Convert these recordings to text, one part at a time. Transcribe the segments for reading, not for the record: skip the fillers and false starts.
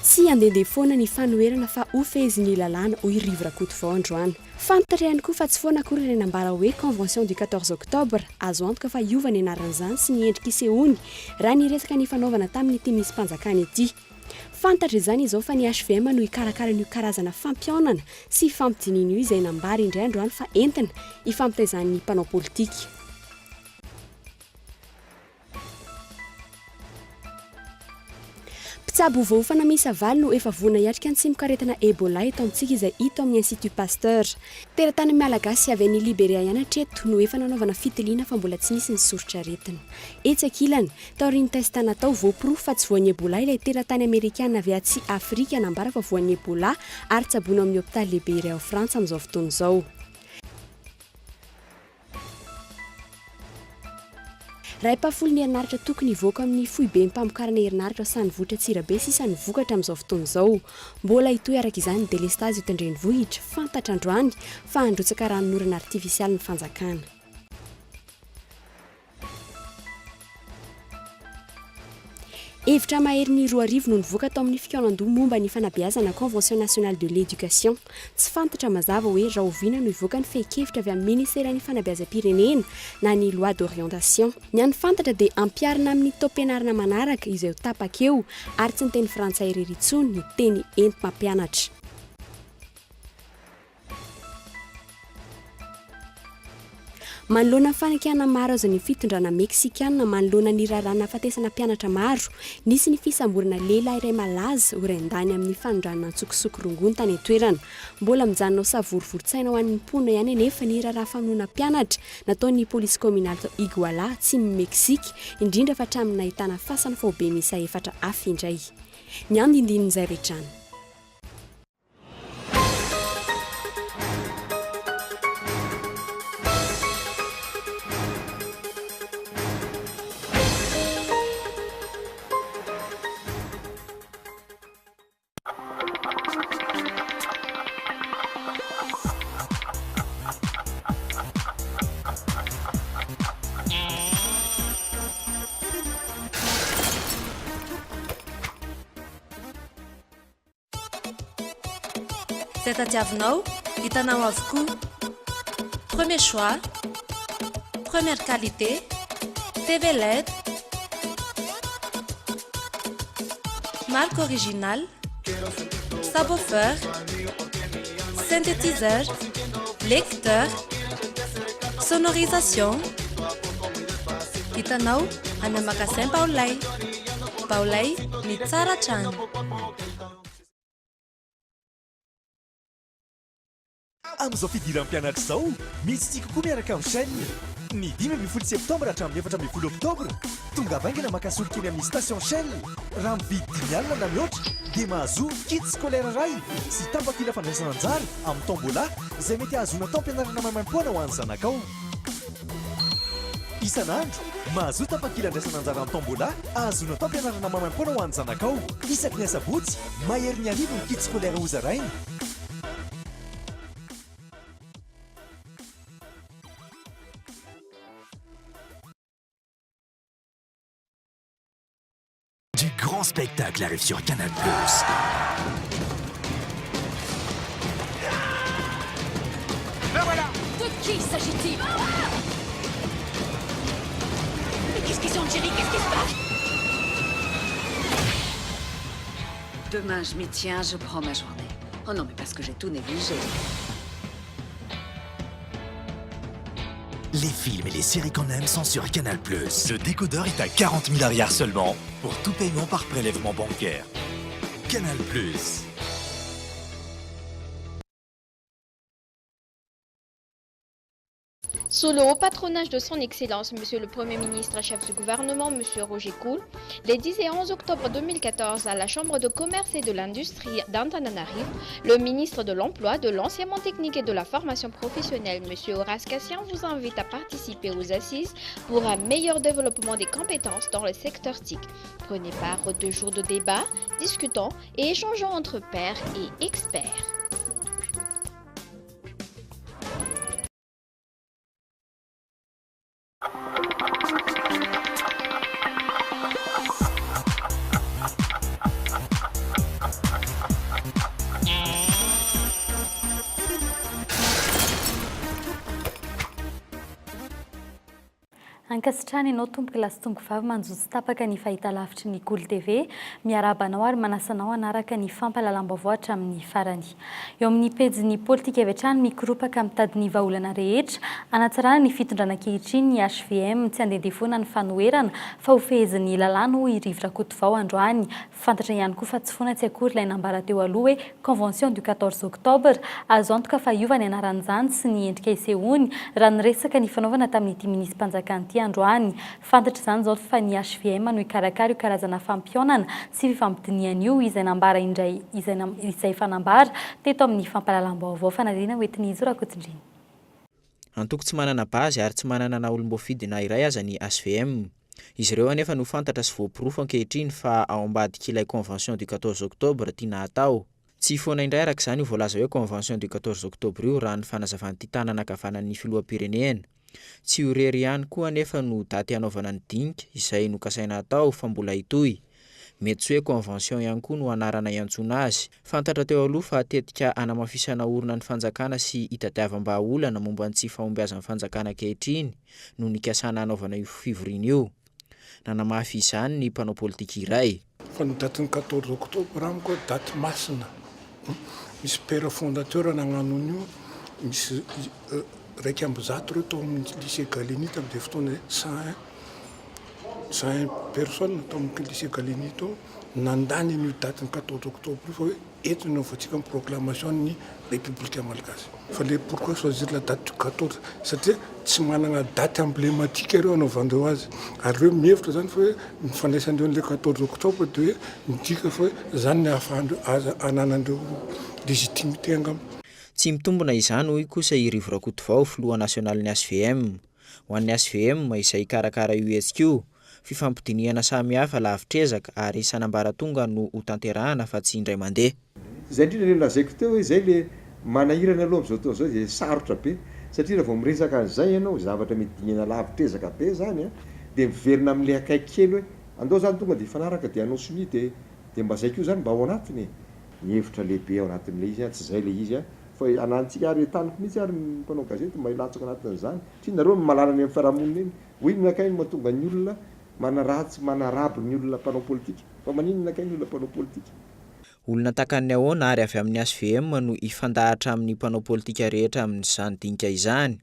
tsy andehandeha foana ny fanoherana fa ofeziny lalàna ho irivra kotovao androany fantatra ihany koa fa tsy foana akory ireny ambara hoe convention du 14 octobre azo antoka fa iova ny anaran'izany sy ny endrika isehoany raha niresaka ny fanaovana tamin'ny ity misy mpanjakany ity fantatra izany izao fa ny HVM no hikarakara ny karazana fampiaonana sy fampidinina io izay nambara indray androany fa entina hifampitaizan'ny mpanao politika. Mpitsabo vaofana miisa valo no efa voana hiatrika ny tsimokaretina Ebola eto amintsika izay hita amin'ny Institut Pasteur. Teratany Malagasy avy any Liberia ihany hatreto no efa nanaovana fitiliana fa mbola tsy nisy ny soritra-retina. Etsy ankilany, taoriany test natao voaporofo fa tsy voan'ny Ebola ilay teratany Amerikana avy atsy Afrika nambara fa voan'ny Ebola ary tsaboina amin'ny hôpitaly lehibe iray ao Frantsa amin'izao fotoana izao. Raha epafolo ny herinaratra tokony hivoaka amin'ny foibe mpamokarana herinaratra sany vohitra tsirabe sisa ny vokatra amin'izao fotoana izao. Mbola hitoy araka izany ny delestazy eto an-drenivohitra fantatra androany fa handrotsaka ranon'orana artifisialy ny fanjakana. Hevitra mahery ny 2 no nivoaka tao amin'ny fikaonan-doha momba ny fanabeazana Convention nationale de l'éducation. Tsy fantatra mazava hoe raha oviana no hivoaka ny fehi-kevitra avy amin'ny ministera ny fanabeazam-pirenena na ny loi d'orientation. Ny any fantatra dia ampiarina amin'ny taom-pianarana manaraka izay ho tapakeo ary tsy ny teny frantsay irery intsony ny teny enti-mampianatra. Manoloana ny fanekana maro azo ny fitondrana Meksikana manoloana ny rarana fatesana mpianatra maro, nisy ny fisamborana lehilahy iray malaza ho rendany amin'ny fanondrana antsokosoko rongony tany an-toerana. Mbola mijanona savorovoron-tsaina ho an'ny mponina ihany anefa ny raharaha famonoana mpianatra nataon'ny polisy communale Iguala tsimy Meksika, indrindra fa hatramin'ny nahitana fasana faobe miisa 4 hafa indray. Ny andindinin'izay rehetrany. Zay tadiavinao, hitanao avokoa. Premier choix, première qualité, TV LED, marque originale, subwoofer, synthétiseur, lecteur, sonorisation. Hitanao any amin'ny magasin Baolay. Baolay ny tsara trano. Amin'izao fidiran'ny mpianatra izao, misy tsika koa miaraka amin'ny chaîne. Ny 5 septambra hatramin'ny 4 oktobra, tonga vaingana makasolo kely amin'ny station Shell. Raha mividy 10 alina na mihoatra, dia mahazo kit scolaire ray sy tapakila fandraisana anjara amin'ny tombola izay mety ahazona taom-pianarana maimaim-poana ho an'ny zanakao. Isan'andro, mahazo tapakila andraisana anjara amin'ny tombola ahazona taom-pianarana maimaim-poana ho an'ny zanakao. Isaky ny asabotsy, mahery ny arivo ny kit scolaire ho zarainy. Du grand spectacle arrive sur Canal+. La voilà! De qui s'agit-il? Mais qu'est-ce qu'ils ont, Jerry? Qu'est-ce qui se passe? Demain, je m'y tiens, je prends ma journée. Oh non, mais parce que j'ai tout négligé. Les films et les séries qu'on aime sont sur Canal+. Le décodeur est à 40 000 arrières seulement pour tout paiement par prélèvement bancaire. Canal+. Sous le haut patronage de son Excellence, Monsieur le Premier ministre et chef du gouvernement, Monsieur Roger Cool, les 10 et 11 octobre 2014, à la Chambre de commerce et de l'industrie d'Antananarivo, le ministre de l'Emploi, de l'Enseignement technique et de la formation professionnelle, Monsieur Horace Cassian, vous invite à participer aux assises pour un meilleur développement des compétences dans le secteur TIC. Prenez part aux 2 jours de débat, discutons et échangeons entre pairs et experts. Ankasitrany ianao tomboka lasy tongo vavy manjotsy tapaka ny fahitalavitry ny KOLO TV miarabanao ary manasanao anaraka ny fampahalalam-baovao hatramin'ny farany. Eo amin'ny pejy politika avy hatrany mikoropaka mitady ny vahaolana rehetra anatsarana ny fitondrana ankehitriny ny HVM tsy handehandeha ny fanoherana fa ho fehezin'ny lalàna hoy Rivotra Kolotvao androany. Fantatra ihany koa fa tsy foana tsy akory ilay nambara teo aloha hoe convention du 14 octobre azo antoka fa iova ny anaran'izany sy ny endrika isehoany raha niresaka ny fanaovana tamin'ity minisym-panjakana ity androany. Fantatra izany zao fa ny HVM no ikarakara io karazana fampionana sy fifampidiniana io izay nambara indray izay fanambara teto amin'ny fampahalalam-baovao fanadina hoetiny izy Rakotondriny. Antoko tsy manana bazy ary tsy manana naolom-boafidina iray aza ny HVM. Izy ireo anefa no fantatra sy voapirofo ankehitriny fa ao ambadika ilay convention du 14 octobre tiana atao. Tsy foana indray araka izany io voalaza hoe convention du 14 octobre io raha ny fanazavan'ity tanana ankavanan'ny filoham-pirenena. Tsy horery ihany koa anefa no daty hanaovana ny dinika izay nokasaina atao fa mbola hitohy. Mety tsy hoe convention ihany koa no anarana iantsona azy. Fantatra teo aloha fa tetika anamafisana orona ny fanjakana sy hitadiavam-bahaolana momba ny tsy fahombiazan'ny fanjakana ankehitriny no nikasana hanaovana io fivoriana io. Nanamafy izany ny mpanao politika iray. Fa ny daty ny 14 octobre amiko daty masina. Misy père fondateur nagnanon'io, misy raiky amby zato reo tao amin'ny lycée Galini tamin'izay fotoana 101 personnes tao amin'ny lycée Galini tao nandany io daty ny 14 octobre fa hoe eto ny ovatsika ny proclamation ny république malagasy. Fallait pourquoi choisir la date du 14 satria tsy manana daty emblématique ireo anaovandreo azy. Ary ireo mihevitra zany fa hoe ny fandraisandreo an'ilay 14 octobre dia hoe midika fa hoe zany ny ahafahandreo aza ananandreo légitimité angamba. Tsy mitombona izany hoy kosa i Rivotra Kolotvao filoha nasionalin'ny HVM. Ho an'ny HVM izay karakara USQ, fifampidiniana samihafa lavitrezaka ary isan'ambaratonga no ho tanterahana fa tsy indray mandeha. Izay indrindra ilay lazaiko teo hoe izay ilay manahirana aloha amin'izao tao izao izay sarotra be satria raha vao miresaka an'izay ianao zavatra midiniana lavitrezaka be zany dia miverina amin'ilay akaiky kely hoe andao zany tonga dia ifanaraka dia anao somi dia mba zaiko io zany mba ao anatiny. Ny hevitra lehibe ao anatin'ilay izy tsy izay ilay izy fa anantsika ary taniko mihitsy ary mpanao gazety mba hilatsaka anatin'izany. Tsy nareo malalany amin'ny fiarahamonina iny hoy ninakainy mahatonga ny olona manaratsy manarabo ny olona mpanao politika fa maninona akainy olona mpanao politika. Olona takan'ny ahoana ary avy amin'ny HVM no ifandahatra amin'ny mpanao politika rehetra amin'izany dinika izany.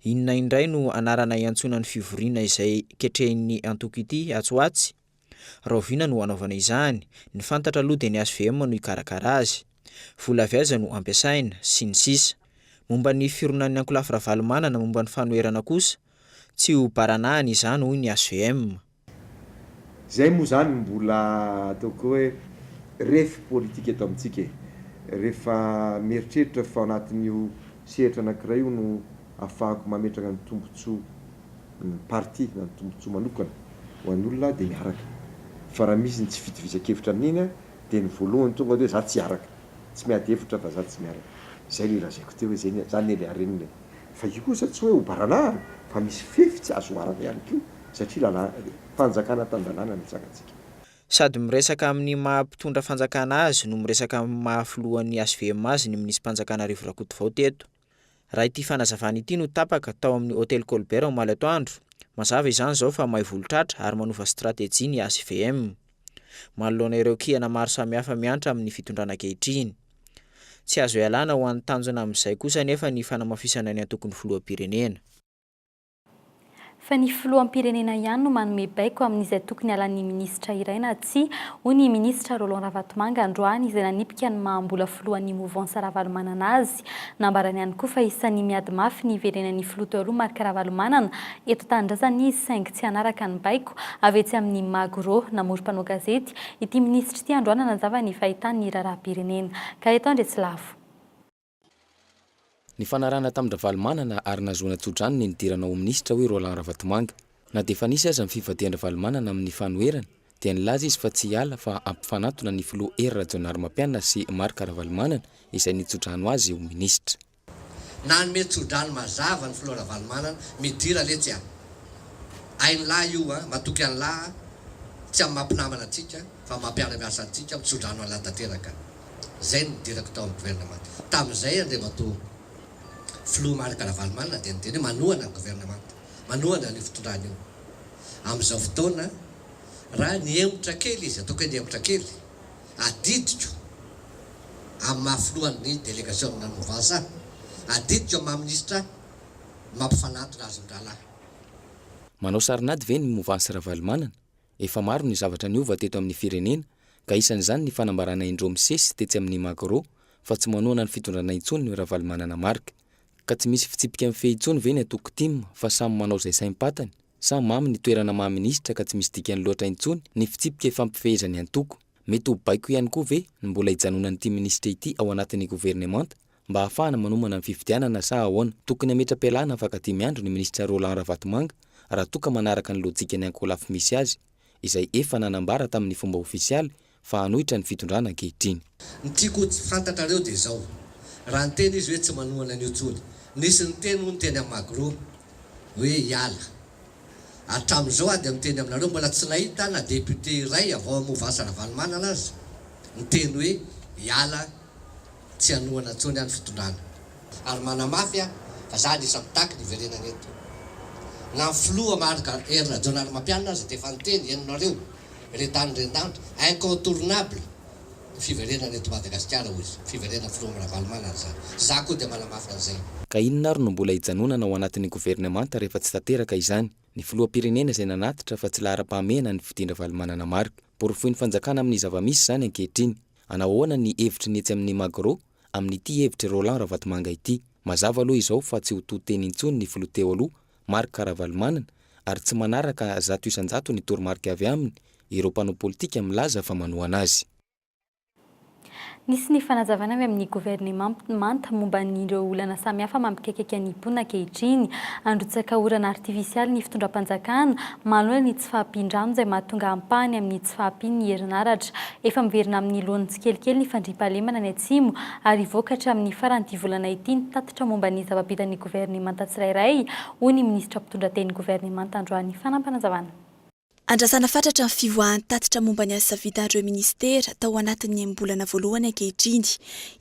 Inona indray no anarana iantsona ny fivoriana izay ketrehin'ny antoko ity Atsoatsy? Rahovina no anaovana izany. Ny fantatra aloha dia ny HVM no ikarakara azy. Vola avy aiza no ampiasaina sy ny sisa. Momba ny fironan'ny ankolafy ravalomanana momba ny fanoherana kosa tsy ho baranahany izany hoy ny HVM. Zay moa zany mbola ataoko hoe refy politika eto amintsika rehefa mieritreritra fa anatin'io sehatra anankiray io no ahafahako mametraka ny tombontsoa ny parti na ny tombontsoa manokana ho an'ny olona dia miaraka. Fa raha misy ny tsy fitovizan-kevitra amin'iny dia ny voalohany tonga hoe za tsy araka, tsy miady hevitra fa za tsy miaraka. Zay ny lazaiko teo hoe zany ilay arenina. Fa io kosa tsy hoe ho baranahy fa misy fefy tsy azo araka ihany koa satria fanjakana tan-dalàna ny tsakantsika. Sady miresaka amin'ny mahampitondra fanjakana azy no miresaka amin'ny mahafilohan'ny HVM azy ny minisym-panjakana Rivotra Kolotvao teto. Raha ity fanazavana ity no tapaka tao amin'ny hôtel Colbert omaly atoandro, mazava izany zao fa mahay volotratra ary manova stratégie ny HVM. Manoloana ireo kihana maro samihafa miantra amin'ny fitondrana ankehitriny. Tsy azo ialana ho an'ny tanjona amin'izay kosa nefa ny fanamafisana ny antokon'ny filoham-pirenena. Fa ny filoham-pirenena ihany no manome baiko amin'izay tokony halan'ny minisitra iray na tsy hoy ny minisitra Roland Ravatomanga androany izay nanipika ny mahambola filohan'ny mouvance Ravalomanana azy. Nambarany ihany koa fa isan'ny miady mafy ny iverenan'ny filoha teo aloha Marc Ravalomanana eto tandrazany izy saingy tsy hanaraka ny baiko avy etsy amin'ny Magro namory mpanao gazety ity minisitra ity androany nanazava ny fahitany ny raharaham-pirenena ka eto andre tsy lavo. Ny fanarana tamin'ny Ravalomanana ary nahazoana tsodrano ny nidirana ao minisitra hoe Roland Ravatomanga. Na dia efa nisy aza ny fivadian'ny Ravalomanana amin'ny fanoherana dia nilaza izy fa tsy hiala fa ampifanatona ny filoha Hery Rajaonarimampianina sy Marc Ravalomanana izay nitsodrano azy ho minisitra. Nanome tsodrano mazava ny filoha Ravalomanana midira letsy ainy lahy io matoky any lahy tsy amin'ny mampinamana antsika fa mampiara-miasa antsika mitsodrano an'la tanteraka. Zay ny nidirako tao amin'ny gouvernement. Tamin'izay andreva to filoha Marc Ravalomanana dia niteny manohana ny gouvernement. manohana ny fitondrana io amin'izao fotoana raha niemotra kely izy ataoko hoe niemotra kely adidiko amin'ny mahafolohan'ny délégation amin'ny mouvance adidiko amin'ny maha-ministra mampifanatona azy ndralahy manao sarinady ve ny mouvance Ravalomanana efa maro ny zavatra niova teto amin'ny firenena ka isan'izany ny fanambarana indro misesy tetsy amin'ny Macro fa tsy manohana ny fitondrana intsony ny Ravalomanana marika ka tsy misy fitsipika amin'ny fehitsony ve ny atoko tim fa samy manao zay saim-patany samy mamy ny toerana maha-ministra ka tsy misy dikany loatra intsony ny fitsipika ifampifehezany antoko mety ho baiko ihany koa ve ny mbola hijanonan'ity ministra ity ao anatin'ny gouvernemanta mba ahafahana manomana ny fifidianana sa ahoana tokony ametra-pialana afaka 10 andro ny ministra Roland Ravatomanga raha toka manaraka ny lojika ny ankolafo misy azy izay efa nanambara tamin'ny fomba ofisialy fa hanohitra ny fitondrana ankehitriny. Ny tiako tsy fantatrareo dia izao raha ny teny izy hoe tsy manohana ny otsony nisy ny teny ho ny teny amin'ny Macro hoe hiala hatramin'izao ady amin'ny teny aminareo mbola tsy nahita na député iray avao mouvance Ravalomanana azy ny teny hoe hiala tsy hanohana intsony any fitondrana ary manamafy fa za nisy mitaky ny iverenana eto na filoha marika erina jonary mampianina azy dia efa niteny henonareo retany rendanitra incontournable ny fiverenana eto Madagasikara hoy izy fiverenana filoha amin'ny Ravalomanana za koa dia manamafy an'izay ka inona ary no mbola hijanonana ao anatin'ny gouvernemanta rehefa tsy tanteraka izany ny filoham-pirenena izay nanatitra fa tsy lahara-pahamehana ny fidindra Ravalomanana marika porofohy ny fanjakana amin'ny zava-misy izany ankehitriny anahoana ny hevitry ny etsy amin'ny Macro amin'ity hevitry Roland Ravatomanga ity mazava aloha izao fa tsy ho tohiteny intsony ny filoha teo aloha marika Ravalomanana ary tsy manaraka zato isan-jato ny toromarika avy aminy ireo mpanao politika milaza fa manohana azy. Nisy ny fanazavana avy amin'ny gouvernemanta momba n'ireo olana samihafa mampikaikaiky an'imponina ankehitriny androtsaka orana artifisialy ny fitondram-panjakana manoloana ny tsy fahampindrano izay mahatonga ampahany amin'ny tsy fahampiany ny herinaratra efa miverina amin'ny lohan'ny tsikelikely ny fandriam-pahalemana ny atsimo ary vokatra amin'ny faran'ity volana ity ny tatitra momba ny zava-bitan'ny gouvernemanta tsirairay hoy ny ministra mpitondra teny gouvernemanta androany fanampanazavana. Andrasana fatratra ny fivoahan'ny tatitra momba ny asa vitan'ireo ministera tao anatin'ny ambolana voalohany ankehitriny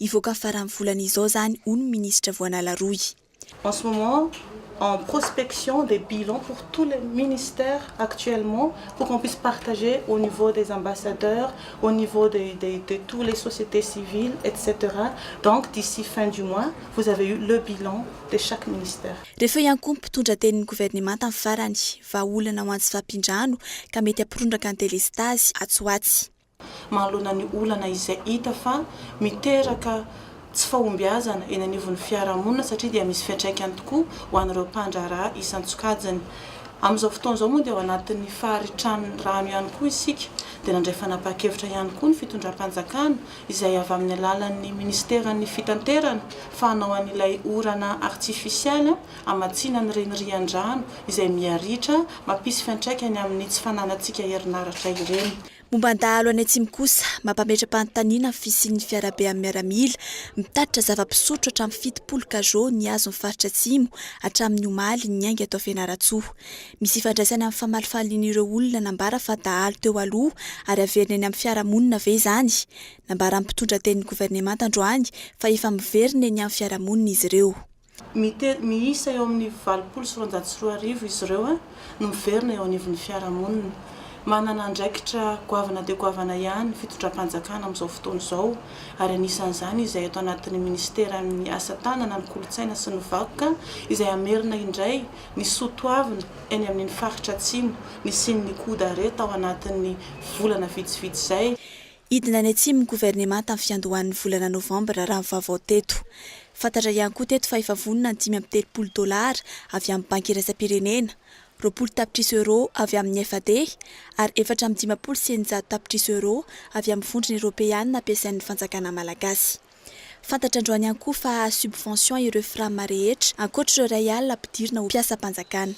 ivoaka faran'ny volana izao zany hoy ny ministra Voanala Roy. En ce moment, en prospection des bilans pour tous les ministères actuellement pour qu'on puisse partager au niveau des ambassadeurs, au niveau de toutes les sociétés civiles, etc. Donc d'ici fin du mois, vous avez eu le bilan de chaque ministère. Rehefa ihany koa mpitondra tenin'ny gouvernemanta amin'ny farany vahaolana ho antsy fahampindrano ka mety hampirondraka ny delestazy atsoatsy. Manoloana ny olana izay hita fa miteraka tsy fahombiazana eny anivon'ny fiarahamonina satria dia misy fiantraikany tokoa ho an'ireo mpandraharaha isan-tsokajiny. Amin'izao fotoana izao moa dia ao anatin'ny faharitrany rano ihany koa isika dia nandray fanapa-kevitra ihany koa ny fitondram-panjakana izay avy amin'ny alalan'ny ministeran'ny fitanterana fa hanao an'ilay orana artifisialy amatsiana ny renirian-drano izay miaritra mampisy fiantraikany amin'ny tsy fananantsika herinaratra ireny. Momban-dahalo any Atsimo kosa mampametra-panontaniana amin'ny fisian'ny fiarabe amin'ny miaramila mitatitra zava-pisotro hatramin'ny 70 kajô ny azo ny faritra Atsimo hatramin'ny omaly ny ainga atao Fianaratsoa. Misy ifandraisana amin'ny famalifalian'ireo olona nambara fa dahalo teo aloha ary averina eny amin'ny fiarahamonina ve izany. Nambara mpitondra tenin'ny gouvernemanta androany fa efa miverina eny amin'ny fiarahamonina izy ireo. Miisa eo amin'ny 20.900 izy ireo no miverina eo anivon'ny fiarahamonina. Manana andraikitra goavana dia goavana ihany fitondram-panjakana amin'izao fotoana izao ary anisan'izany izay atao anatin'ny ministera amin'ny asa tanana ny kolotsaina sy ny vakoka izay amerina indray ny soatoavina eny amin'ny faritra Atsimo ny sin'ny kodareta ao anatin'ny volana vitsivitsy izay. Idina ny Atsimo ny gouvernemanta amin'ny fiandohan'ny volana Novambra raha ny vaovao teto. Fantatra ihany koa teto fa efa vonona ny $530 avy amin'ny banky iraisam-pirenena. 20 tapitrisa euro avy amin'ny FAD ary 450 tapitrisa euro avy amin'ny fondrony Europeanina ampiasain'ny fanjakana malagasy. Fantatra androany ihany koa fa subvention ireo frama rehetra ankoatra ireo ray alina ampidirina ho mpiasa-panjakana.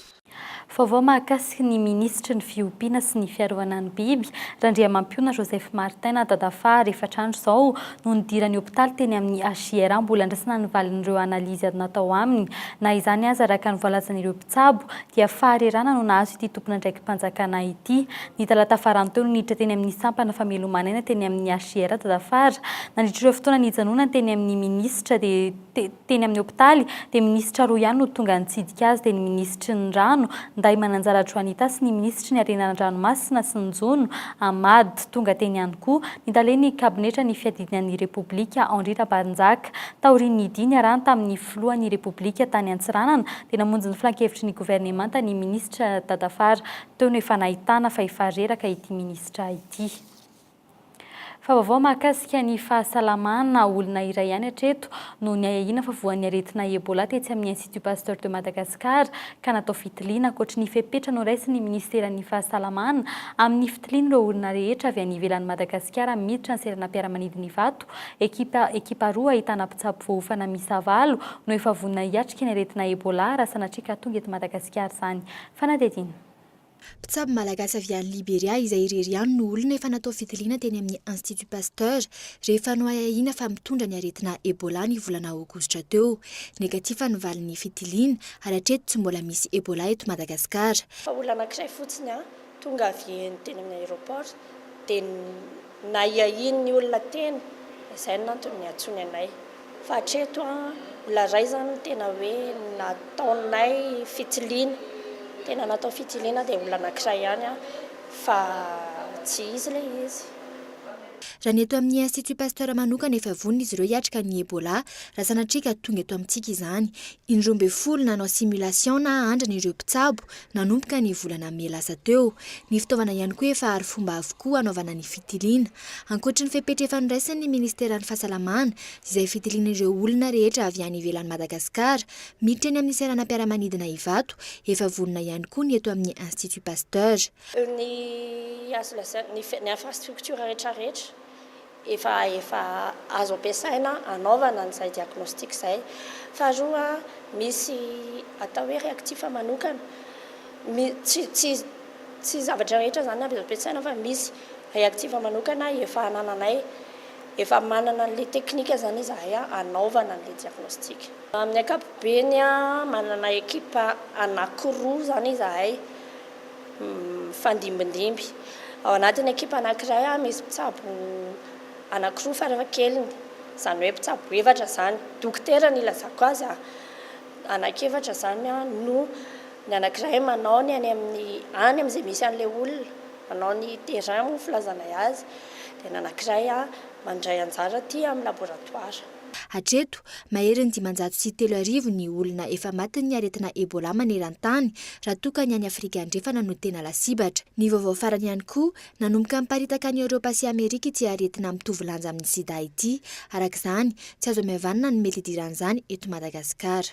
Vaovao mahakasika ny ministra ny fiompiana sy ny fiarovana ny biby Randriamampiona Joseph Martin Tadafa rehefa trandro izao no nidirany hôpitaly teny amin'ny HIR mbola andrasana ny valin'ireo analizy natao aminy. Na izany aza araka ny voalazan'ireo mpitsabo dia faharerana no nahazo ity tompona ndraiky mpanjakana ity. Ny talata farany teo no niditra teny amin'ny sampana famelomanaina teny amin'ny HIR Tadafara. Nandritra ireo fotoana nijanona teny amin'ny ministra dia teny amin'ny hôpitaly dia ministra roa ihany no tonga nitsidika azy dia ny ministra ny rano Nday Mananjara Joanita sy ny ministra ny arenan-dranomasina sy ny jono Amady tonga teny ihany koa nidaleny kabinetra ny fiadinan'ny Repoblika Henri Rabarinjaka taorian'ny diny arahany tamin'ny filohan'ny Repoblika tany Antsiranana dia namonjy ny filan-kevitry ny governemanta ny ministra Tadafara teo no efa nahitana fa efa reraka ity ministra ity. Fa vaovao mahakasika ny fahasalamana olona iray ihany hatreto no niahina fa voan'ny aretina Ebola tetsy amin'ny Institut Pasteur de Madagascar ka natao fitiliana ankoatra ny fepetra no raisin'ny ministeran'ny fahasalamana amin'ny fitiliana ireo olona rehetra avy any ivelan'ny Madagasikara miditra ny seranam-piaramanidiny Vato. Ekipa roa ahitana mpitsabo voahofana miisa 8 no efa vonina hiatrika ny aretina Ebola raha sanatria tonga eto Madagasikara izany. Fanadedina. Mpitsabo malagasy avy any Liberia izay irery ihany no olona efa natao fitiliana teny amin'ny Institut Pasteur rehefa noahahina fa mitondra ny aretina Ebola ny volana aogositra teo. Negatif ny valin'ny fitiliana ary hatreto tsy mbola misy Ebola eto Madagasikara. Fa olona anankiray fotsiny tonga avy teny amin'ny aéroport dia nahahiny ny olona teny izay nantony niantsony anay. Fa hatreto olona iray zany tena hoe nataonay fitiliana. Tena natao fitiliana dia olona anankiray ihany fa tsy izy ilay izy. Raha ny eto amin'ny Institut Pasteur manokana efa vonina izy ireo hiatrika ny Ebola raha sanatria ka tonga eto amintsika izany. Indroa ambin'ny folo nanao simulation na andrana ireo mpitsabo nanomboka ny volana May lasa teo. Ny fitaovana ihany koa efa ary fomba avokoa anaovana ny fitiliana. Ankoatra ny fepetra efa noraisin'ny ministeran'ny fahasalamana izay fitiliana ireo olona rehetra avy any ivelan'ny Madagasikara miditra eny amin'ny seranam-piaramanidina Ivato efa vonina ihany koa ny eto amin'ny Institut Pasteur. Ny infrastructure rehetrarehetra efa azo ampiasaina anaovana an'izay diagnostic izay. Faharoa misy atao hoe reactif manokana. Tsy zavatra rehetra zany azo ampiasaina fa misy reactif manokana efa anananay efa manana an'ilay teknika zany izahay anaovana an'ilay diagnostic. Amin'ny ankapobeny manana ekipa anankiroa zany izahay fandimbindimby. Ao anatin'ny ekipa anankiray misy mpitsabo anankiroa farafahakeliny izany hoe mpitsabo efatra zany. Dokotera ny ilazako azy anankiefatra zany no ny anankiray manao ny any amin'izay misy an'ilay olona manao ny terrain moa filazanay azy dia ny anankiray mandray anjara aty amin'ny laboratoire. Hatreto mahery ny 503 ny olona efa matin'ny aretina Ebola maneran-tany raha toa ka ny any Afrika andrefana no tena lasibatra. Ny vaovao farany ihany koa nanomboka miparitaka ny Eoropa sy Amerika ity aretina mitovy lanja amin'ny sida ity. Arak'izany tsy azo mihavanana ny mety idiran'izany eto Madagasikara.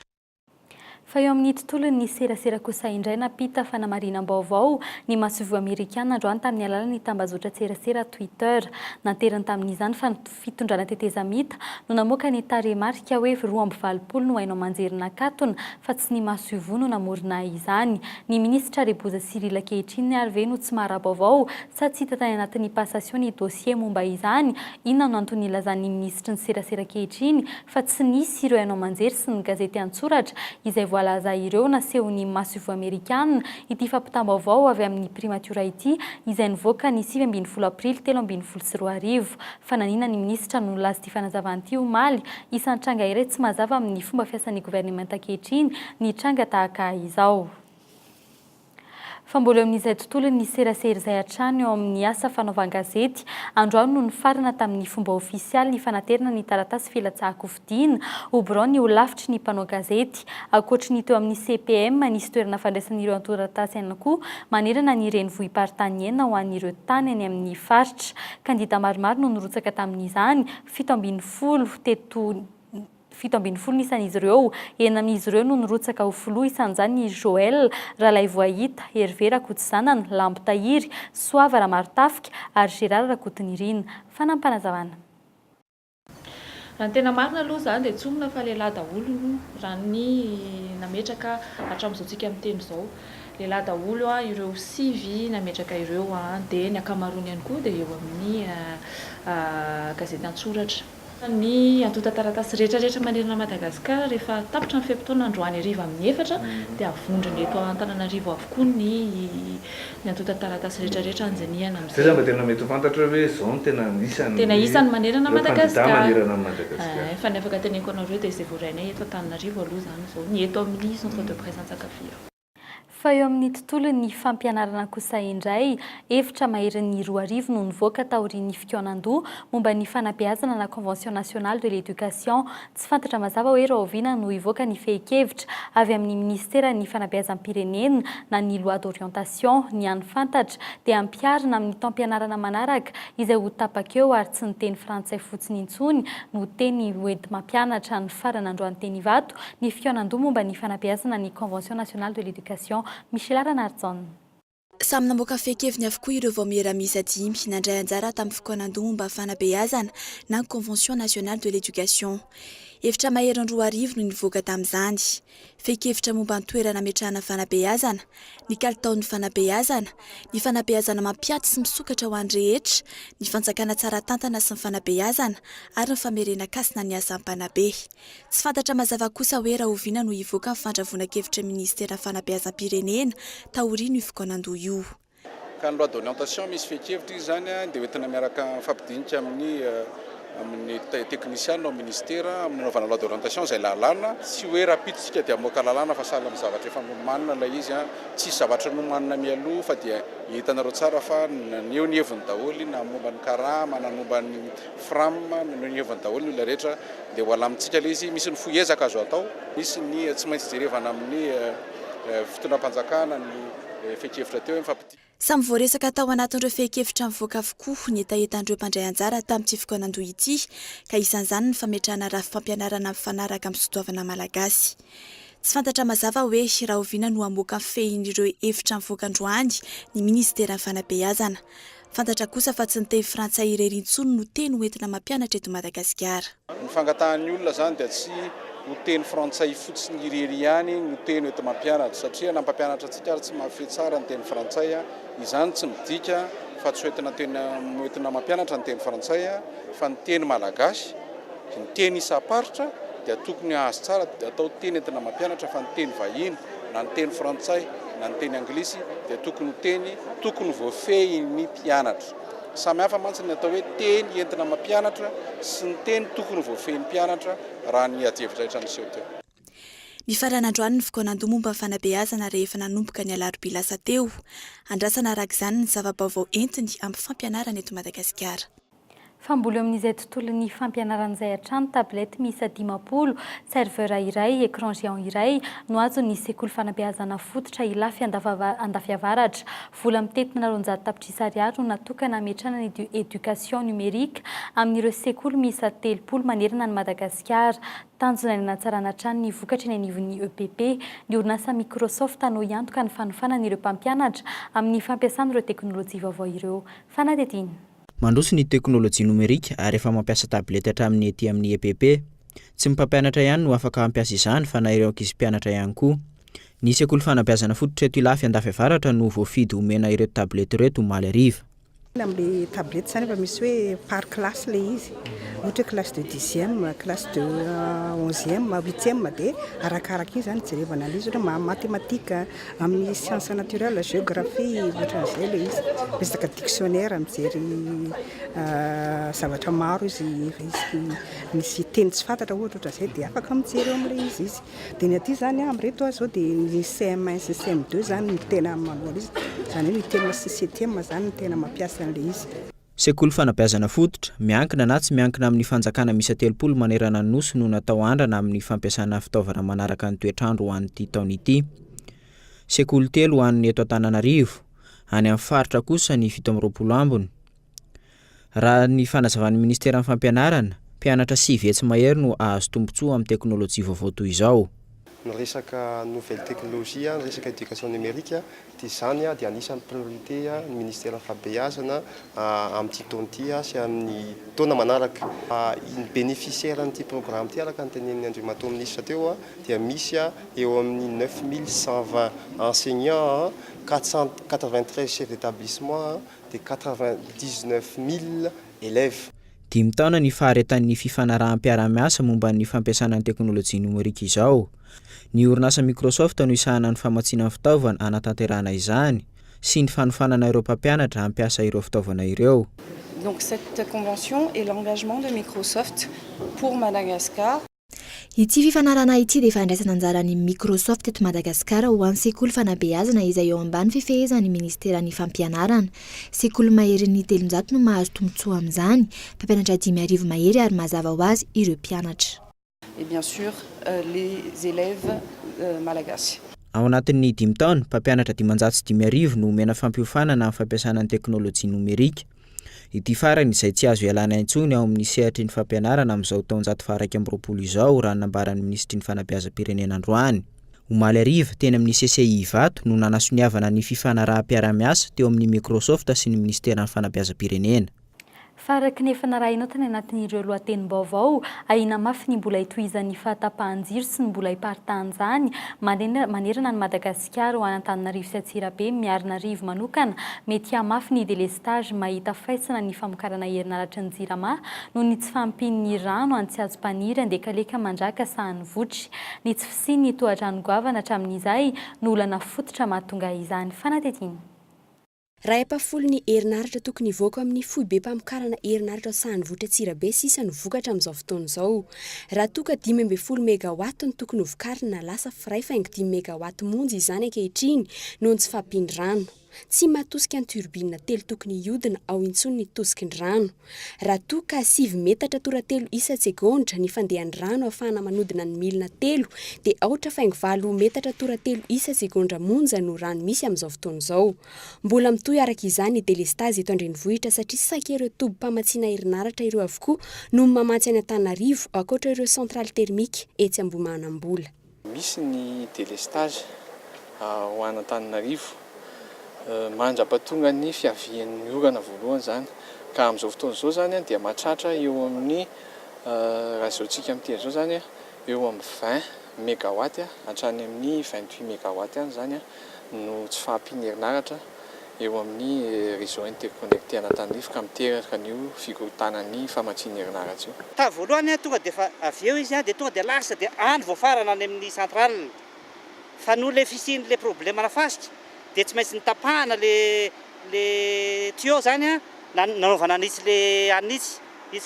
Fa eo amin'ny tontolon'ny serasera kosa indray napita fanamarinam-baovao ny masovo Amerikana androany tamin'ny alalan'ny tambazotra serasera Twitter. Naterany tamin'izany fa fitondrana teteza mita no namoaka ny taremarika hoe 220 no hainao manjerina katona fa tsy ny masovo no namorona izany. Ny ministra Reboza Cyril Kehitriny ary ve no tsy mahara-baovao sa tsy hita tany anatin'ny passation ny dossier momba izany. Inona no antony ilazan'ny ministra ny serasera Kehitriny fa tsy nisy ireo hainao manjery sy ny gazety antsoratra izay voalaza ireo nasehon'ny masovo Amerikana ity fampitam-baovao avy amin'ny primatura ity izay nivoaka ny 7 aprily 2024. Fananina ny ministra no laza ity fanazavana ity omaly isan'ny tranga iray tsy mazava amin'ny fomba fiasan'ny governemanta ankehitriny ny tranga tahaka izao. Fa mbola amin'izay tontolo ny serasera izay hatrany eo amin'ny asa fanaovan-gazety. Androany no nifarana tamin'ny fomba ofisialy ny fanaterana ny taratasy filatsahako fidiana obrao ny ho lafitry ny mpanao gazety. Ankoatra ny teo amin'ny CPM nisy toerana fandraisan'ireo antoratasy ihany koa manerana ny renivohitra partanien ho an'ireo tany any amin'ny faritra. Kandida maromaro no nirotsaka tamin'izany 7 nisan'izy ireo. Ena amin'izy ireo no nirotsaka ho filoha isan'izany Joël Ralay Voahita, Hervé Rakototsizanana, Lambo Tahiry, Soava Ramarotafika ary Gérard Rakotonirina. Fanampanazavana. Raha tena marina aloha zany dia tsomina fa lehilahy daholo raha ny nametraka hatramin'izao tsika amin'ny teny izao. lehilahy daholo ireo sivy nametraka ireo dia ny akamaroany ihany koa dia eo amin'ny gazety an-tsoratra. Ny antota taratasy rehetrarehetra manerana Madagasikara rehefa tapitra ny fetim-potoana androany hariva amin'ny 4 dia avondriny eto Antananarivo avokoa ny antota taratasy rehetrarehetra anjanihana amin'izay. Zay mba tena mety ho fantatra hoe zao no tena isany manerana Madagasikara. Fa ny afaka teneniko anareo dia izay voarainay eto Antananarivo aloha zany zao ny eto amin'ny centre de presse Antsakavia. Fa eo amin'ny tontolon'ny fampianarana kosa indray, hevitra maherin'ny 2 arivo no nivoaka taorian'ny fikoanan-doha momba ny fanabeazana na Convention nationale de l'éducation. Tsy fantatra mazava hoe raha oviana no hivoaka ny fehi-kevitra avy amin'ny ministera ny fanabeazam-pirenena na ny loi d'orientation. Ny any fantatra dia ampiarina amin'ny taom-pianarana manaraka izay ho tapakeo ary tsy ny teny frantsay fotsiny intsony no teny hoenty mampianatra ny farany androany teny Ivato ny fikoanan-doha momba ny fanabeazana ny Convention nationale de l'éducation. Michel Aranardzon. Samy namoaka fehi-keviny avokoa ireo vao miara-misa 5 nandray anjara tamin'ny fikoanan-doha momba fanabeazana na Convention nationale de l'éducation. Hevitra maherin'ny 2 arivo no nivoaka tamin'izany. Fehi-kevitra momba ny toerana ametrahana fanabeazana, ny kalitaon'ny fanabeazana mampiaty sy misokatra ho an'ny rehetra, ny fanjakana tsara tantana sy ny fanabeazana ary ny famerenan-kasina ny asan'ny mpanabe. Tsy fantatra mazava kosa hoe raha oviana no hivoaka ny fandravoana-kevitra ministera fanabeazam-pirenena taorian'io fikoanan-doha io. Ka ny loi d'orientation misy fehi-kevitra izy zany dia hoentina miaraka mifampidinika amin'ny teknisiana ao ministera amin'ny naovana loi d'orientation izay lalàna tsy hoe rapiditsika dia amoaka lalàna fa sahala amin'ny zavatra efa nomanina ilay izy tsisy zavatra nomanina mialoha fa dia hitanareo tsara fa eo ny heviny daholo na momba ny karama na momba ny fram ny heviny daholo ny olona rehetra dia ho alamintsika ilay izy misy ny foezaka azo atao misy ny tsy maintsy jerevana amin'ny fitondram-panjakana ny fehi-kevitra teo mifampidinika. Samy voaresaka tao anatin'ireo fehi-kevitra mivoaka avokoa ny etaentan'ireo mpandray anjara tamin'ity fikoanan-doha ity ka isan'izany ny fametrahana rafim-pampianarana mifanaraka amin'ny soatoavana malagasy. Tsy fantatra mazava hoe raha oviana no hamoaka fehin'ireo hevitra mivoaka androany ny ministera fanabeazana. Fantatra kosa fa tsy ny teny frantsay irery intsony no teny hoentina mampianatra eto Madagasikara. Ny fangatahan'ny olona zany dia tsy ho teny frantsay fotsiny irery ihany no teny eto mampianatra satria na mpampianatra antsika ary tsy mahafehy tsara ny teny frantsay izany tsy midika fa tsy hoentina mampianatra ny teny frantsay fa ny teny malagasy ny teny isa-paritra dia tokony hahazo tsara atao teny entina mampianatra fa ny teny vahiny na ny teny frantsay na ny teny anglisy dia tokony voafehy ny mpianatra. Samy hafa mantsy ny atao hoe teny entina mampianatra sy ny teny tokony voafehy ny mpianatra raha ny adihevitra rehetra niseho teo. Ny farany androany ny fikoanan-doha momba ny fanabeazana rehefa nanomboka ny alarobia lasa teo. Andrasana araka izany ny zava-baovao entiny amin'ny fampianarana eto Madagasikara. Famboly amin'izay tontolon'ny fampianaran'izay hatrany tablety miisa 50, serveur iray, écran géant iray no azon'ny sekoly fanabeazana fototra ilafy andafiavaratra. Vola mitetina 400 tapitrisa ariary no natokana hametrahana ny éducation numérique amin'ireo sekoly miisa 30 manerana ny Madagasikara. Tanjona ny anatsarana hatrany ny vokatra ny anivon'ny EPP, ny orinasa Microsoft no iantoka ny fanofanan'ireo mpampianatra amin'ny fampiasan'ireo teknôlôjia vaovao ireo. Fanadetiny. Mandroso ny teknôlôjia nomerika ary efa mampiasa tablety hatramin'ny ety amin'ny EPP. Tsy mpampianatra ihany no afaka mampiasa izany fa na ireo ankizy mpianatra ihany koa. Ny sekoly fanabeazana fototra eto ilafy andafiavaratra no voafidy homena ireto tablety ireto omaly hariva. Amin'ny tablety zany efa misy hoe par classe le izy. Ohatra classe de 10e, classe de 11e, 8e dia arakaraka iny zany jerevana an'izy ohatra matematika, amin'ny science naturelle, géographie, ohatra an'izay le izy. Resaka dictionnaire mijery zavatra maro izy misy teny tsy fantatra ohatra izay dia afaka mijery amin'ilay izy. Dia ny aty zany amin'ireto zao dia ny CM1 sy CM2 zany ny tena manual izy. Zany hoe ny tena 7e zany ny tena mampiasa an'ilay izy. Sekoly fanabeazana fototra miankina na tsy miankina amin'ny fanjakana miisa 30 manerana ny nosy no natao andrana amin'ny fampiasana fitaovana manaraka ny toetrandro ho an'ity taona ity. Sekoly 3 ho an'ny eto Antananarivo, any amin'ny faritra kosa ny 17 ambiny. Raha ny fanazavan'ny ministera amin'ny fampianarana, mpianatra 9 hetsy mahery no ahazo tombontsoa amin'ny teknôlôjia vaovao toy izao. ny resaka nouvelle technologie, ny resaka éducation numérique dia izany dia anisan'ny priorité ny ministère fabeazana amin'ity taona ity sy amin'ny taona manaraka. Ny bénéficiaire n'ity programme ity araka ny tenen'ny Andriamato ministre teo dia misy eo amin'ny 9120 enseignants, 493 chefs d'établissement dia 99 000 élèves. 5 taona ny faharetan'ny fifanarahanm-piaramiasa momba ny fampiasana ny teknôlôjia nomerika izao. Ny orinasa Microsoft no isahana ny famatsiana fitaovana anatanterahana izany sy ny fanofanana ireo mpampianatra hampiasa ireo fitaovana ireo. Donc cette convention est l'engagement de Microsoft pour Madagascar. Ity fifanarana ity dia fandraisana anjaran'ny Microsoft eto Madagasikara ho an'ny sekoly fanabeazana izay eo ambany fifehezan'ny ministeran'ny fampianarana. Sekoly maherin'ny 300 no mahazo tombotsoa amin'izany, mpampianatra 5,000 mahery ary mazava ho azy ireo mpianatra. Et bien sûr les élèves malagasy. Ao anatin'ny 5 taona, mpampianatra 505,000 no omena fampiofanana amin'ny fampiasana ny teknôlôjia nomerika. Ity farany izay tsy azo ialana intsony ao amin'ny sehatry ny fampianarana amin'izao taonjato faha 2020 izao raha nambaran'ny ministry ny fanabeazam-pirenena androany. Omaly ariva teny amin'ny CCI Vato no nanasoniavana ny fifanaraha-piaramiasa teo amin'ny Microsoft sy ny ministeran'ny fanabeazam-pirenena. Faraky ny efa narahinao tany anatin'ireo lohatenim-baovao, ahina mafy ny mbola hitohizan'ny fahatapahan-jiro sy ny mbola hiparitahan'izany manerana ny Madagasikara ho an'Antananarivo sy Antsirabe miarina rivo manokana mety hamafy ny délestage mahita faisana ny famokarana herinaratra ny jirama noho ny tsy fampin'ny rano Antsiazo-Paniry andekaleka mandraka sahany votry. Ny tsy fisiany tohadrano goavana hatramin'izay no olana fototra mahatonga izany fanatetiny. Raha epafolo ny herinaratra tokony hivoaka amin'ny foibe mpamokarana herinaratra sahany votra Antsirabe sisa no vokatra amin'izao fotoana izao. Raha toka 12 megawatt no tokony hovokarina lasa firay faingo 10 megawatt monja izany ankehitriny noho ny tsy fampiny rano. Tsy matosika ny turbine telo tokony hiodina ao intsony ny tosika ny rano. Raha toka 7 metatra toratelo isa-segondra ny fandehan'ny rano ahafahana manodina ny milina telo dia aotra faingo 9 metatra toratelo isa-segondra monja no rano misy amin'izao fotoana izao. Mbola mitohy araka izany ny délestage eto Andrenivohitra satria saika ireo tobi-pamatsiana herinaratra ireo avokoa no mamatsy any Antananarivo ankoatra ireo centrale thermique etsy Ambohimanambola. Misy ny délestage ho any Antananarivo mandrapatonga ny fiavian'ny orana voalohany zany ka amin'izao fotoana izao zany dia mahatratra eo amin'ny raha izao tsika miteny izao zany eo amin'ny 20 mégawatt hatrany amin'ny 28 mégawatt any zany no tsy fahampiany herinaratra eo amin'ny réseau interconnecté an'Antananarivo ka miteraka an'io fikortanan'ny famatsiana herinaratra io. Ta voalohany tonga dia avy eo izy dia tonga dia lasa dia andro voafarana any amin'ny centrale fa no le fisian'le problème nafasika dia tsy maintsy nitapahana le tuyau zany nanaovana nisy le anisy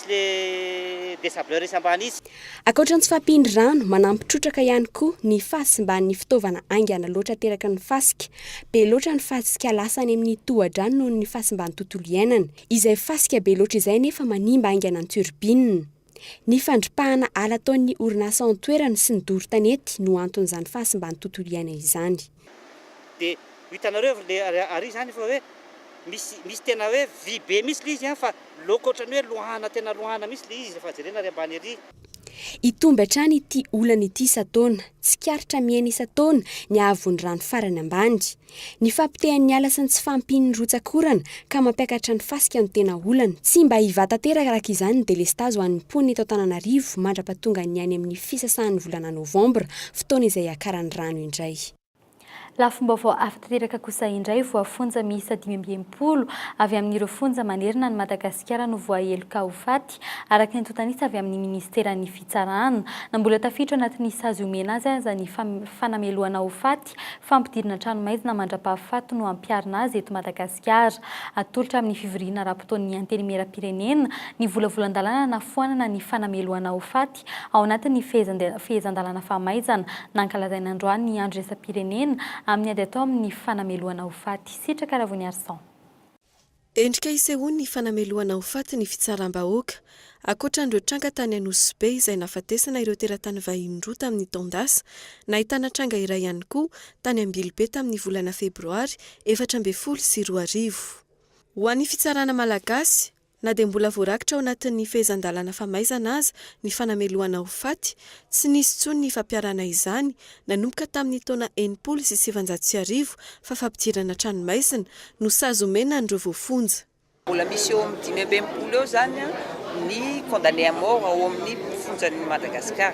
le désableur isambany izy. Ankoatra ny tsy fampiny rano manampitrotraka ihany koa ny fahasimban'ny fitaovana aingana loatra teraka ny fasika. Be loatra ny fasika lasany amin'ny tohadrano noho ny fahasimban'ny tontolo iainana. Izay fasika be loatra izay nefa manimba aingana ny turbine. Ny fandripahana ala ataon'ny orinasa an-toerana sy ny doro-tanety no anton'izany fahasimban'ny tontolo iainana izany. Dia hitanareo le ary zany fa hoe misy tena hoe vy be misy le izy fa loko ohatrany hoe lohana tena lohana misy le izy fa jerena ary ambany ery. Itomby hatrany ity olana ity isa-taona, tsikaritra miaina isa-taona ny ahavon'ny rano farany ambany. Ny fampitehan'ny ala sy ny tsy fampin'ny rotsakorana ka mampiakatra ny fasika no tena olana. Tsy mba hivatateraka araka izany ny délestage ho an'ny mponina eto Antananarivo mandrapatonga ny any amin'ny fisasahan'ny volana Novambra, fotoana izay akaran'ny rano indray. Lafim-baovao afateraka kosa indray voafonja miisa 520 avy amin'ireo fonja manerana ny Madagasikara no voaheloka ho faty araka ny totanisa avy amin'ny ministeran'ny fitsarana. Na mbola tafiditra anatin'ny sazy omena azy ny fanameloana ho faty fampidirana tranomaizina mandra-pahafaty no ampiarina azy eto Madagasikara. Atolotra amin'ny fivoriana rahampitaon'ny antenimieram-pirenena ny volavolan-dalàna nafoanana ny fanameloana ho faty ao anatin'ny fehezan-dalàna fahamaizana nankalazaina androany ny andro raisam-pirenena amin'ny ady atao amin'ny fanameloana ho faty. Sitraka Ravony Arsan. Endrika isehoany ny fanameloana ho faty ny fitsaram-bahoaka. Ankoatra an'ireo tranga tany Anosy-Be izay nafatesana ireo teratany vahinin-droa tamin'ny taondasa, nahitana tranga iray ihany koa tany Ambilobe tamin'ny volana Febroary 2024. Ho an'ny fitsarana malagasy, Na dia mbola voarakitra ao anatin'ny fehezan-dalana famaizana aza ny fanameloana ho faty, tsy nisy tsony ny fampiarana izany nanomboka tamin'ny taona 1970 fa fampidirana tranomaizina no sazy omena andreo voafonja. Mbola misy eo amin'ny 5 eo zany ny condamné à mort ao amin'ny fonjan'ny Madagasikara.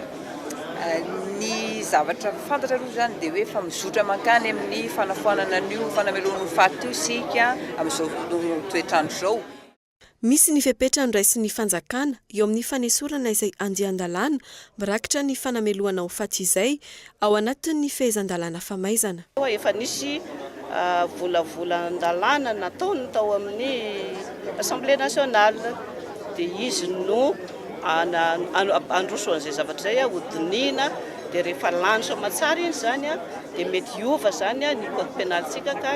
Ny zavatra fantatra aloha zany dia hoe fa mizotra mankany amin'ny fanafoanana an'io fanameloana ho faty io sika amin'izao toetrandro zao. Misy ny fepetra niraisy ny fanjakana eo amin'ny fanesorana izay andian-dalàna mirakitra ny fanameloana ho faty izay ao anatin'ny fehezan-dalàna famaizana. Efa nisy volavolan-dalàna nataony tao amin'ny Assemblée nationale dia izy no androso an'izay zavatra zay hodinina dia rehefa lany soamatsara iny zany dia mety hiova zany ny code pénaltsika ka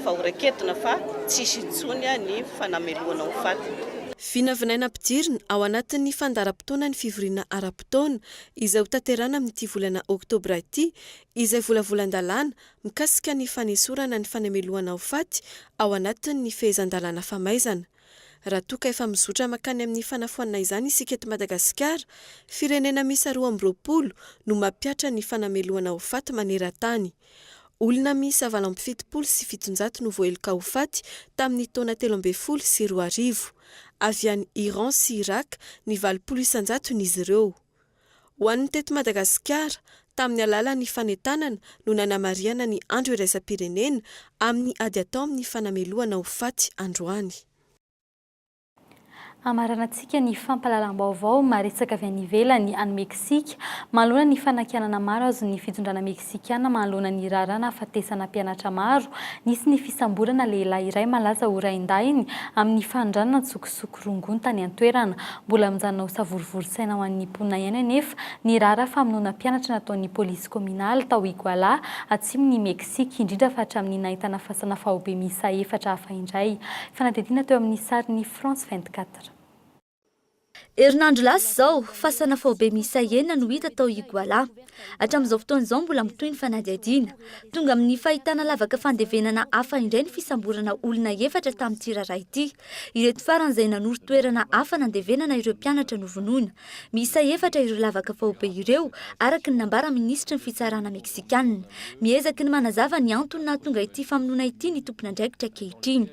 fa horaketina fa tsisy intsony ny fanameloana ho faty. Vinavinaina ampidirina ao anatin'ny fandaram-potoana ny fivoriana ara-potoana izay ho tanterana amin'ity volana oktobra ity izay volavolan-dalàna mikasika ny fanesorana ny fanameloana ho faty ao anatin'ny fehezan-dalàna famaizana. Raha toka efa mizotra makany amin'ny fanafoana izany isika eto Madagasikara, firenena misy 20 no mampiatra ny fanameloana ho faty maneran-tany. Olona misy 770 sy 700 no voaheloka ho faty tamin'ny taona 13 sy 2000. Avy any Iran sy Irak ny 900 n'izy ireo. Ho an'ny teto Madagasikara, tamin'ny alalan'ny fanentanana no nanamariana ny andro iraisam-pirenena amin'ny ady atao amin'ny fanameloana ho faty androany. Amaranantsika ny fampalalam-baovao maresaka avy any ivelany any Meksika manoloana ny fanakianana maro azo ny fitondrana Meksikana manoloana ny rarana fatesana mpianatra maro. Nisy ny fisamborana lehilahy iray malaza ho raindahiny amin'ny fandranana tsokosoko rongony tany an-toerana. Mbola mijanona ho savorivory-saina ho an'ny mponina ihany anefa ny rara famonoana mpianatra nataon'ny polisy kominaly tao Iguala atsimon'ny Meksika indrindra fa hatramin'ny nahitana fasana fahobe miisa 4 hafa indray. Fanadidina teo amin'ny sarin'ny France 24. Herinandro lasa zao fasana fahobe miisa 4 no hita tao Iguala. Hatramin'izao fotoana izao mbola mitohy ny fanadihadiana. Tonga amin'ny fahitana lavaka fandevenana hafa indray ny fisamborana olona 4 tamin'ity raharaha ity. Ireto farany izay nanoro toerana hafa nandevenana ireo mpianatra novonoina. Miisa 4 ireo lavaka fahobe ireo araka ny nambara minisitry ny fitsarana Meksikana. Miezaka ny manazava ny antony nahatonga ity famonoana ity ny tompona andraikitra ankehitriny.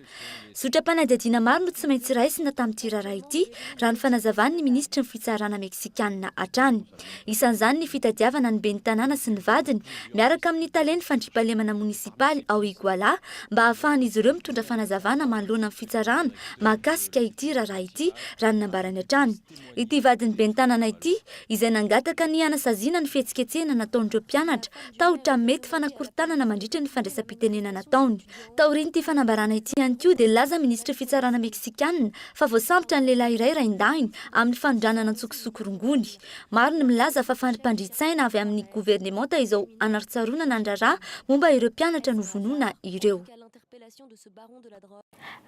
Sotram-panadihadiana maro no tsy maintsy raisina tamin'ity raharaha ity raha ny fanazavany ny ministry ny fitsarana Meksikana hatrany. Isan'izany ny fitadiavana ny ben'ny tanàna sy ny vadiny miaraka amin'ny taleny fandriampahalemana munisipaly ao Iguala mba hahafahan'izy ireo mitondra fanazavana manoloana amin'ny fitsarana mahakasika ity raharaha ity raha ny nambarany hatrany. Ity vadiny ben'ny tanàna ity izay nangataka ny anasaziana ny fihetsiketsehana nataon'ireo mpianatra tahotra mety fanakorontanana mandritra ny fandraisam-pitenena nataony. Taoriany ity fanambarana ity ihany koa dia laza ministry fitsarana Meksikana fa voasambotra ny lehilahy iray raindahiny amin'ny fanondranana tsokosoko rongony. Maro ny milaza fa fandrimpandritsaina avy amin'ny gouvernemanta izao anaritsaroana nandraraha momba ireo mpianatra novonoina ireo.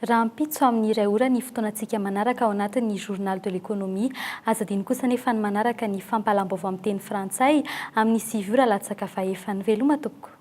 Raha ampitso amin'ny iray ora ny fotoanantsika manaraka ao anatin'ny journal de l'économie, azadiny kosa nefa ny manaraka ny fampalam-baovao amin'ny teny frantsay amin'ny 7 ora latsaka faefany. Veloma tompoko.